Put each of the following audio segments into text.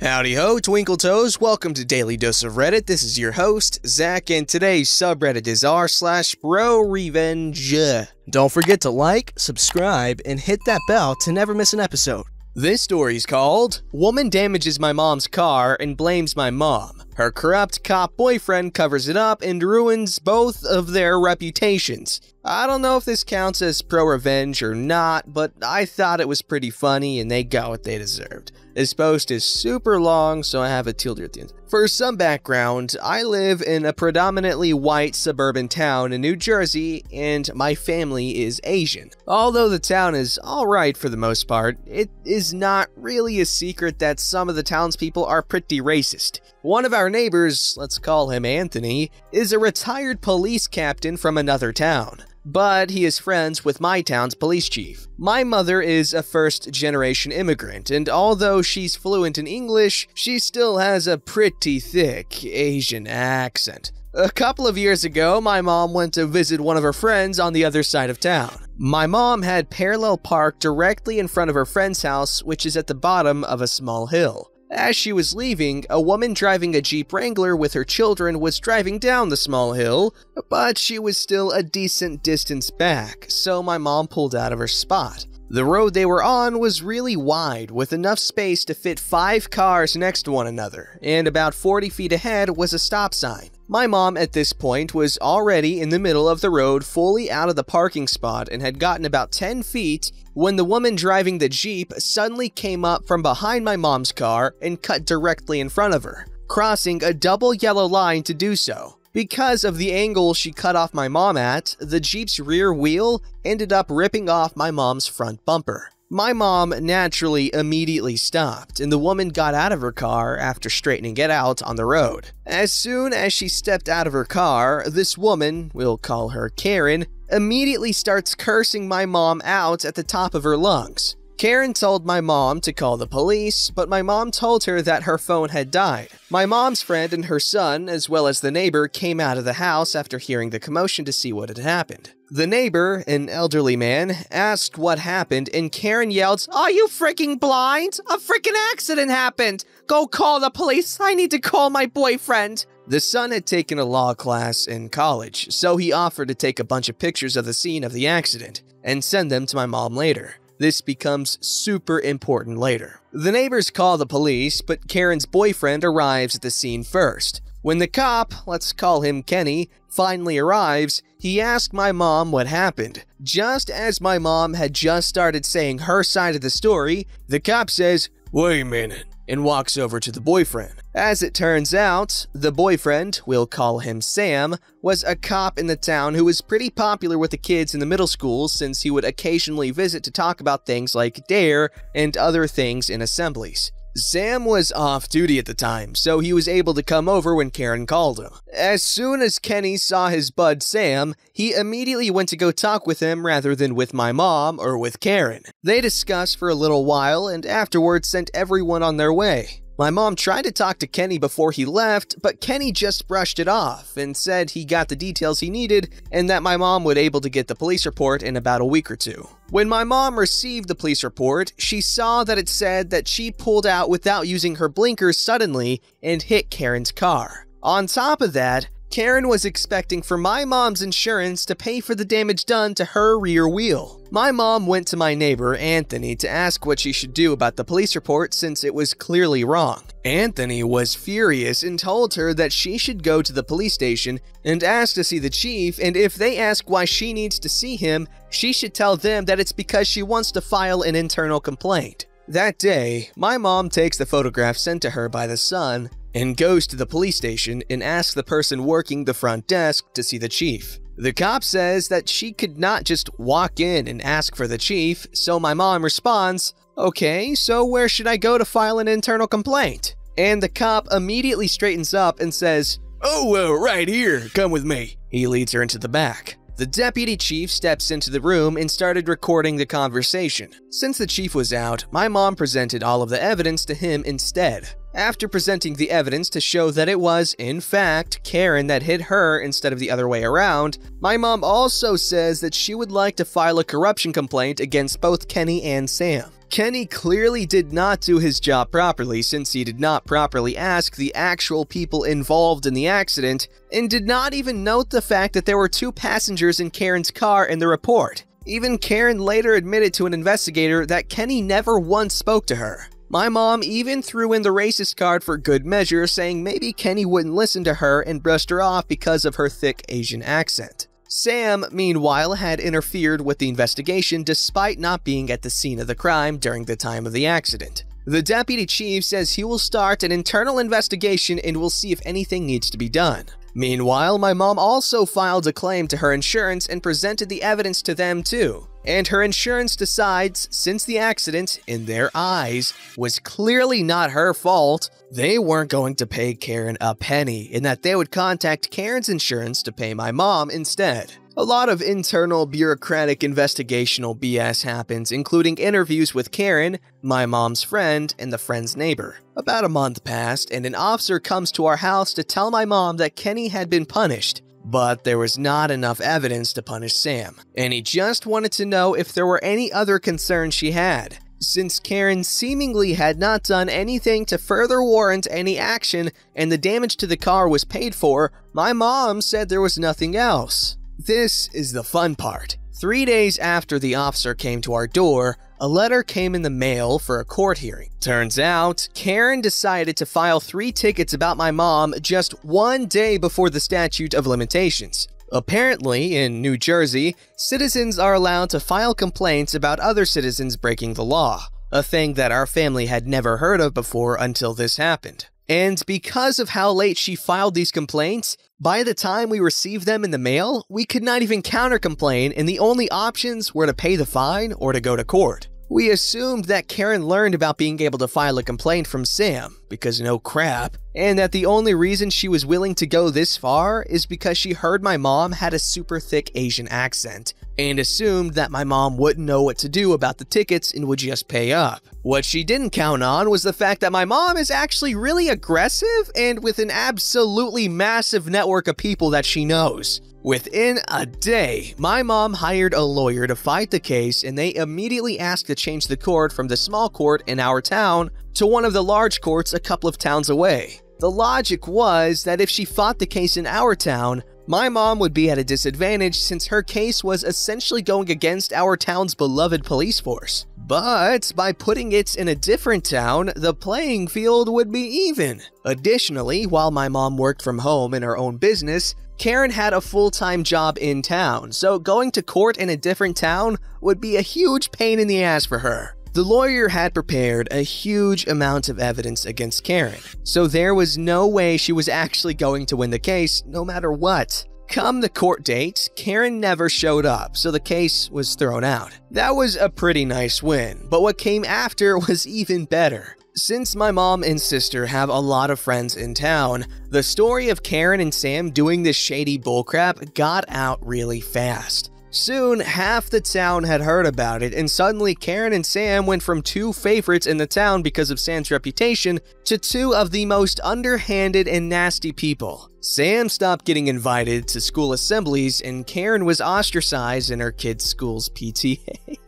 Howdy ho, Twinkle Toes, welcome to Daily Dose of Reddit. This is your host, Zach, and today's subreddit is r/ProRevenge. Don't forget to like, subscribe, and hit that bell to never miss an episode. This story's called, Woman Damages My Mom's Car and Blames My Mom. Her corrupt cop boyfriend covers it up and ruins both of their reputations. I don't know if this counts as pro-revenge or not, but I thought it was pretty funny and they got what they deserved. This post is super long, so I have it tilted at the end. For some background, I live in a predominantly white suburban town in New Jersey, and my family is Asian. Although the town is alright for the most part, it is not really a secret that some of the townspeople are pretty racist. One of our neighbors, let's call him Anthony, is a retired police captain from another town, but he is friends with my town's police chief. My mother is a first-generation immigrant, and although she's fluent in English, she still has a pretty thick Asian accent. A couple of years ago, my mom went to visit one of her friends on the other side of town. My mom had parallel parked directly in front of her friend's house, which is at the bottom of a small hill. As she was leaving, a woman driving a Jeep Wrangler with her children was driving down the small hill, but she was still a decent distance back, so my mom pulled out of her spot. The road they were on was really wide, with enough space to fit 5 cars next to one another, and about 40 feet ahead was a stop sign. My mom at this point was already in the middle of the road, fully out of the parking spot, and had gotten about 10 feet when the woman driving the Jeep suddenly came up from behind my mom's car and cut directly in front of her, crossing a double yellow line to do so. Because of the angle she cut off my mom at, the Jeep's rear wheel ended up ripping off my mom's front bumper. My mom naturally immediately stopped, and the woman got out of her car after straightening it out on the road. As soon as she stepped out of her car, this woman, we'll call her Karen, immediately starts cursing my mom out at the top of her lungs. Karen told my mom to call the police, but my mom told her that her phone had died. My mom's friend and her son, as well as the neighbor, came out of the house after hearing the commotion to see what had happened. The neighbor, an elderly man, asked what happened, and Karen yelled, "Are you freaking blind? A freaking accident happened! Go call the police! I need to call my boyfriend!" The son had taken a law class in college, so he offered to take a bunch of pictures of the scene of the accident and send them to my mom later. This becomes super important later. The neighbors call the police, but Karen's boyfriend arrives at the scene first. When the cop, let's call him Kenny, finally arrives, he asks my mom what happened. Just as my mom had just started saying her side of the story, the cop says, "Wait a minute," and walks over to the boyfriend. As it turns out, the boyfriend, we'll call him Sam, was a cop in the town who was pretty popular with the kids in the middle school since he would occasionally visit to talk about things like DARE and other things in assemblies. Sam was off duty at the time, so he was able to come over when Karen called him. As soon as Kenny saw his bud Sam, he immediately went to go talk with him rather than with my mom or with Karen. They discussed for a little while and afterwards sent everyone on their way. My mom tried to talk to Kenny before he left, but Kenny just brushed it off and said he got the details he needed and that my mom would able to get the police report in about a week or two. When my mom received the police report, she saw that it said that she pulled out without using her blinkers suddenly and hit Karen's car. On top of that, Karen was expecting for my mom's insurance to pay for the damage done to her rear wheel. My mom went to my neighbor, Anthony, to ask what she should do about the police report since it was clearly wrong. Anthony was furious and told her that she should go to the police station and ask to see the chief, and if they ask why she needs to see him, she should tell them that it's because she wants to file an internal complaint. That day, my mom takes the photograph sent to her by the son and goes to the police station and asks the person working the front desk to see the chief. The cop says that she could not just walk in and ask for the chief, so my mom responds, "Okay, so where should I go to file an internal complaint?" And the cop immediately straightens up and says, "Oh, right here, come with me." He leads her into the back. The deputy chief steps into the room and started recording the conversation. Since the chief was out, my mom presented all of the evidence to him instead. After presenting the evidence to show that it was, in fact, Karen that hit her instead of the other way around, my mom also says that she would like to file a corruption complaint against both Kenny and Sam. Kenny clearly did not do his job properly since he did not properly ask the actual people involved in the accident and did not even note the fact that there were 2 passengers in Karen's car in the report. Even Karen later admitted to an investigator that Kenny never once spoke to her. My mom even threw in the racist card for good measure, saying maybe Kenny wouldn't listen to her and brushed her off because of her thick Asian accent. Sam, meanwhile, had interfered with the investigation despite not being at the scene of the crime during the time of the accident. The deputy chief says he will start an internal investigation and will see if anything needs to be done. Meanwhile, my mom also filed a claim to her insurance and presented the evidence to them too. And her insurance decides, since the accident, in their eyes, was clearly not her fault, they weren't going to pay Karen a penny, and that they would contact Karen's insurance to pay my mom instead. A lot of internal bureaucratic investigational BS happens, including interviews with Karen, my mom's friend, and the friend's neighbor. About a month passed, and an officer comes to our house to tell my mom that Kenny had been punished. But there was not enough evidence to punish Sam, and he just wanted to know if there were any other concerns she had. Since Karen seemingly had not done anything to further warrant any action and the damage to the car was paid for, my mom said there was nothing else. This is the fun part. 3 days after the officer came to our door, a letter came in the mail for a court hearing. Turns out, Karen decided to file 3 tickets about my mom just 1 day before the statute of limitations. Apparently, in New Jersey, citizens are allowed to file complaints about other citizens breaking the law, a thing that our family had never heard of before until this happened. And because of how late she filed these complaints, by the time we received them in the mail, we could not even counter-complain, and the only options were to pay the fine or to go to court. We assumed that Karen learned about being able to file a complaint from Sam, because no crap, and that the only reason she was willing to go this far is because she heard my mom had a super thick Asian accent, and assumed that my mom wouldn't know what to do about the tickets and would just pay up. What she didn't count on was the fact that my mom is actually really aggressive and with an absolutely massive network of people that she knows. Within a day, my mom hired a lawyer to fight the case, and they immediately asked to change the court from the small court in our town to one of the large courts a couple of towns away. The logic was that if she fought the case in our town, my mom would be at a disadvantage since her case was essentially going against our town's beloved police force. But by putting it in a different town, the playing field would be even. Additionally, while my mom worked from home in her own business, Karen had a full-time job in town, so going to court in a different town would be a huge pain in the ass for her. The lawyer had prepared a huge amount of evidence against Karen, so there was no way she was actually going to win the case no matter what. Come the court date, Karen never showed up, so the case was thrown out. That was a pretty nice win, but what came after was even better. Since my mom and sister have a lot of friends in town, the story of Karen and Sam doing this shady bullcrap got out really fast. Soon, half the town had heard about it, and suddenly Karen and Sam went from 2 favorites in the town because of Sam's reputation to 2 of the most underhanded and nasty people. Sam stopped getting invited to school assemblies, and Karen was ostracized in her kids' school's PTA.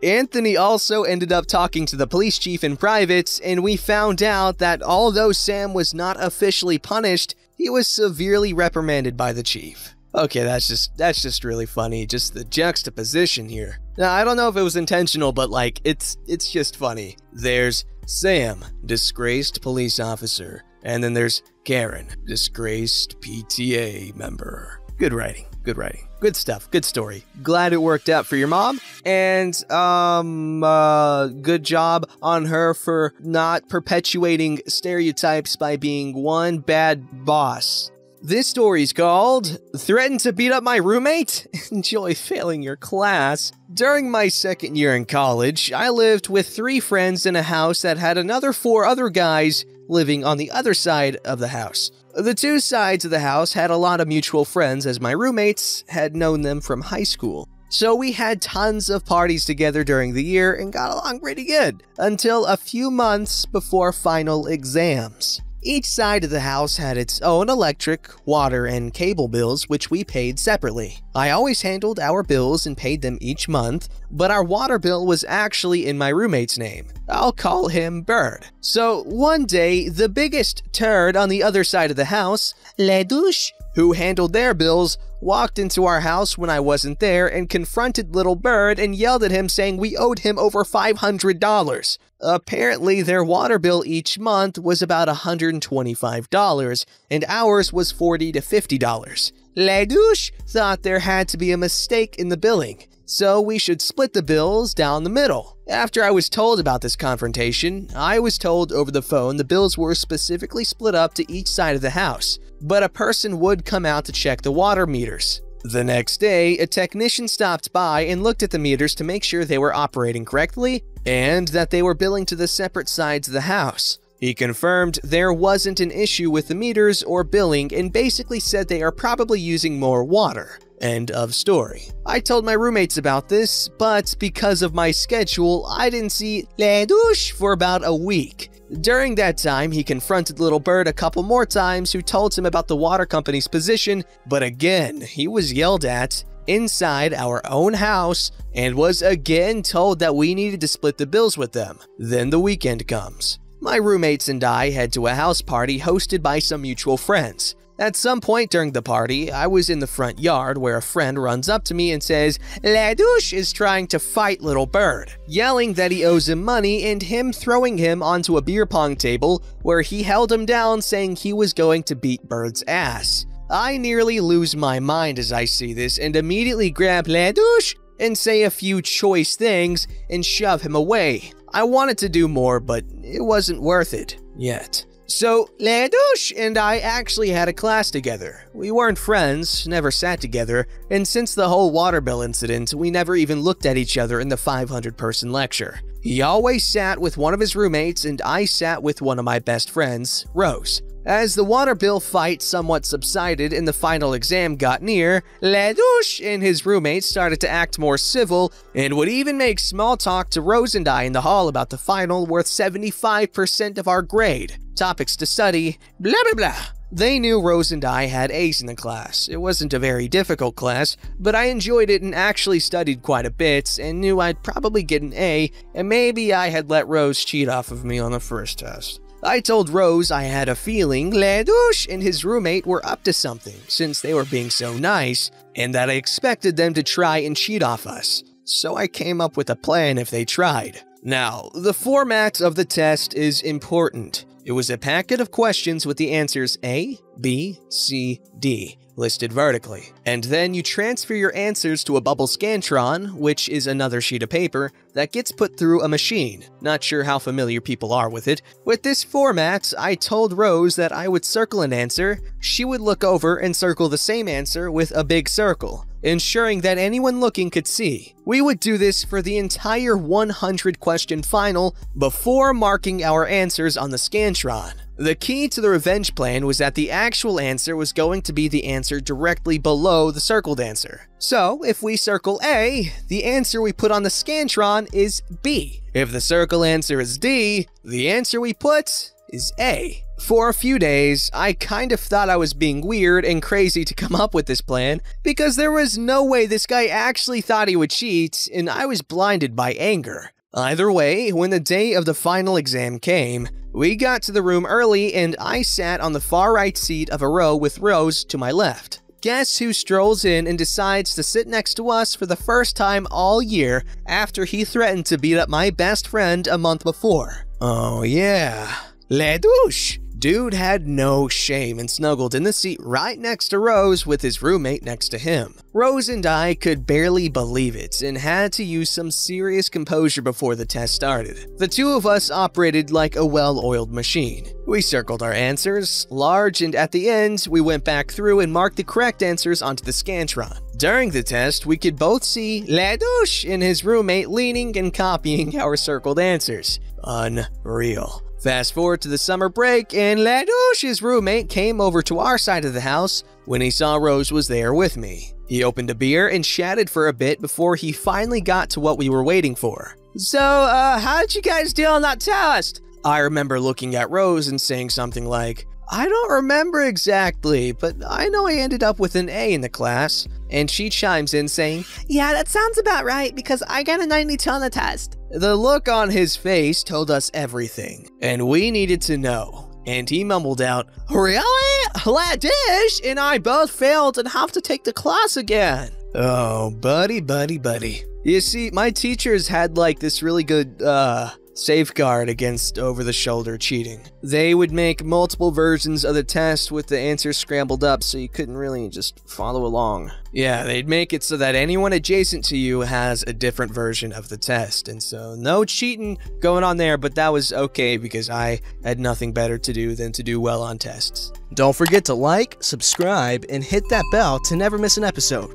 Anthony also ended up talking to the police chief in private, and we found out that although Sam was not officially punished, he was severely reprimanded by the chief. Okay, that's just really funny, just the juxtaposition here. Now, I don't know if it was intentional, but like, it's just funny. There's Sam, disgraced police officer, and then there's Karen, disgraced PTA member. Good writing, good writing. Good stuff, good story. Glad it worked out for your mom, and good job on her for not perpetuating stereotypes by being one bad boss. This story's called Threatened to Beat Up My Roommate? Enjoy failing your class. During my second year in college, I lived with 3 friends in a house that had another 4 other guys living on the other side of the house. The 2 sides of the house had a lot of mutual friends as my roommates had known them from high school. So we had tons of parties together during the year and got along pretty good, until a few months before final exams. Each side of the house had its own electric, water, and cable bills, which we paid separately. I always handled our bills and paid them each month, but our water bill was actually in my roommate's name. I'll call him Bird. So one day, the biggest turd on the other side of the house, La Douche, who handled their bills, walked into our house when I wasn't there and confronted little Bird and yelled at him saying we owed him over $500. Apparently, their water bill each month was about $125, and ours was $40 to $50. La Douche thought there had to be a mistake in the billing, so we should split the bills down the middle. After I was told about this confrontation, I was told over the phone the bills were specifically split up to each side of the house, but a person would come out to check the water meters. The next day, a technician stopped by and looked at the meters to make sure they were operating correctly and that they were billing to the separate sides of the house. He confirmed there wasn't an issue with the meters or billing and basically said they are probably using more water. End of story. I told my roommates about this, but because of my schedule, I didn't see La Douche for about a week. During that time, he confronted little Bird a couple more times who told him about the water company's position, but again, he was yelled at inside our own house and was again told that we needed to split the bills with them. Then the weekend comes. My roommates and I head to a house party hosted by some mutual friends. At some point during the party, I was in the front yard where a friend runs up to me and says, La Douche is trying to fight little Bird, yelling that he owes him money and him throwing him onto a beer pong table where he held him down saying he was going to beat Bird's ass. I nearly lose my mind as I see this and immediately grab La Douche and say a few choice things and shove him away. I wanted to do more, but it wasn't worth it yet. So, La Douche and I actually had a class together. We weren't friends, never sat together, and since the whole water bill incident, we never even looked at each other in the 500-person lecture. He always sat with one of his roommates, and I sat with one of my best friends, Rose. As the water bill fight somewhat subsided and the final exam got near, La Douche and his roommates started to act more civil and would even make small talk to Rose and I in the hall about the final worth 75% of our grade. Topics to study, blah blah blah. They knew Rose and I had A's in the class. It wasn't a very difficult class, but I enjoyed it and actually studied quite a bit and knew I'd probably get an A, and maybe I had let Rose cheat off of me on the first test. I told Rose I had a feeling La Douche and his roommate were up to something since they were being so nice, and that I expected them to try and cheat off us. So I came up with a plan if they tried. Now, the format of the test is important. It was a packet of questions with the answers A, B, C, D, listed vertically. And then you transfer your answers to a bubble scantron, which is another sheet of paper, that gets put through a machine. Not sure how familiar people are with it. With this format, I told Rose that I would circle an answer, she would look over and circle the same answer with a big circle, ensuring that anyone looking could see. We would do this for the entire 100-question final before marking our answers on the Scantron. The key to the revenge plan was that the actual answer was going to be the answer directly below the circled answer. So, if we circle A, the answer we put on the Scantron is B. If the circle answer is D, the answer we put is A. For a few days, I kind of thought I was being weird and crazy to come up with this plan because there was no way this guy actually thought he would cheat, and I was blinded by anger. Either way, when the day of the final exam came, we got to the room early and I sat on the far right seat of a row with Rose to my left. Guess who strolls in and decides to sit next to us for the first time all year after he threatened to beat up my best friend a month before? Oh yeah, La Douche! Dude had no shame and snuggled in the seat right next to Rose with his roommate next to him. Rose and I could barely believe it and had to use some serious composure before the test started. The two of us operated like a well-oiled machine. We circled our answers, large, and at the end, we went back through and marked the correct answers onto the Scantron. During the test, we could both see La Douche and his roommate leaning and copying our circled answers. Unreal. Fast forward to the summer break, and La Douche's roommate came over to our side of the house when he saw Rose was there with me. He opened a beer and chatted for a bit before he finally got to what we were waiting for. So, how did you guys do on that test? I remember looking at Rose and saying something like, "I don't remember exactly, but I know I ended up with an A in the class." And she chimes in saying, "Yeah, that sounds about right because I got a 92 on the test." The look on his face told us everything, and we needed to know. And he mumbled out, "Really? Ladish and I both failed and have to take the class again." Oh, buddy. You see, my teachers had like this really good, safeguard against over-the-shoulder cheating. They would make multiple versions of the test with the answers scrambled up so you couldn't really just follow along. Yeah, they'd make it so that anyone adjacent to you has a different version of the test, and so no cheating going on there, but that was okay because I had nothing better to do than to do well on tests. Don't forget to like, subscribe, and hit that bell to never miss an episode.